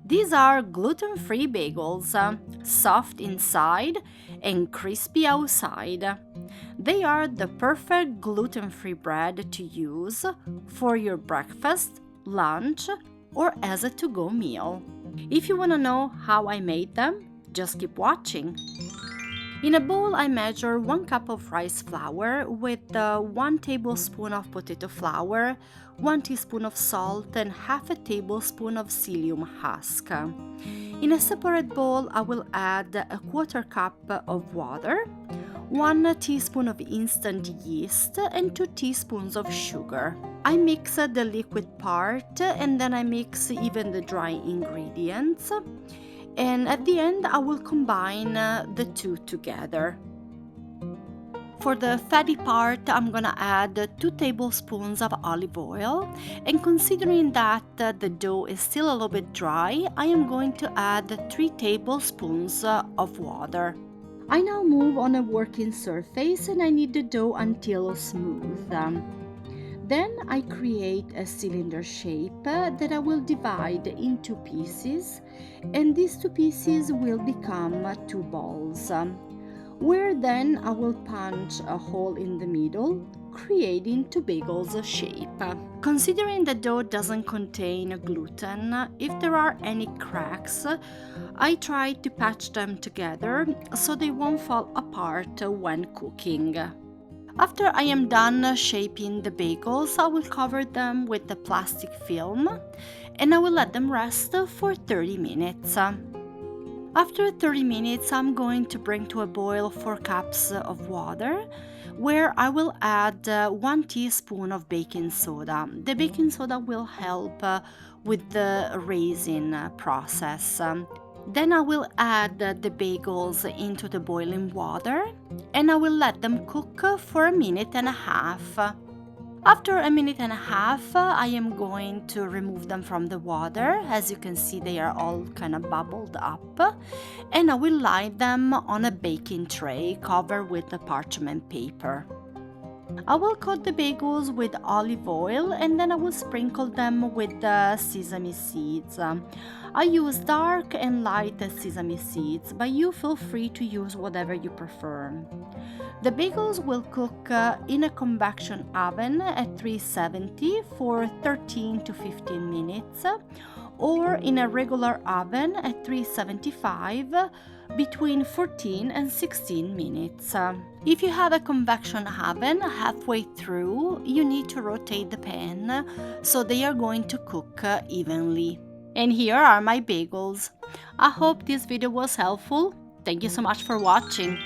These are gluten-free bagels, soft inside and crispy outside. They are the perfect gluten-free bread to use for your breakfast, lunch, or as a to-go meal. If you want to know how I made them, just keep watching. In a bowl, I measure 1 cup of rice flour with 1 tablespoon of potato flour, 1 teaspoon of salt, and half a tablespoon of psyllium husk. In a separate bowl, I will add a 1/4 cup of water, 1 teaspoon of instant yeast, and 2 teaspoons of sugar. I mix the liquid part and then I mix even the dry ingredients. And at the end, I will combine the two together. For the fatty part, I'm gonna add 2 tablespoons of olive oil, and considering that the dough is still a little bit dry, I am going to add 3 tablespoons of water. I now move on a working surface and I knead the dough until smooth. Then I create a cylinder shape that I will divide into pieces, and these 2 pieces will become 2 balls, where then I will punch a hole in the middle, creating 2 bagels shape. Considering the dough doesn't contain gluten, if there are any cracks, I try to patch them together so they won't fall apart when cooking. After I am done shaping the bagels, I will cover them with the plastic film and I will let them rest for 30 minutes. After 30 minutes, I'm going to bring to a boil 4 cups of water, where I will add 1 teaspoon of baking soda. The baking soda will help with the raising process. Then I will add the bagels into the boiling water and I will let them cook for 1.5 minutes. After 1.5 minutes, I am going to remove them from the water. As you can see, they are all kind of bubbled up, and I will line them on a baking tray covered with the parchment paper. I will coat the bagels with olive oil and then I will sprinkle them with the sesame seeds. I use dark and light sesame seeds, but you feel free to use whatever you prefer. The bagels will cook in a convection oven at 370 for 13 to 15 minutes, or in a regular oven at 375 between 14 and 16 minutes. If you have a convection oven, halfway through you need to rotate the pan so they are going to cook evenly. And here are my bagels. I hope this video was helpful. Thank you so much for watching.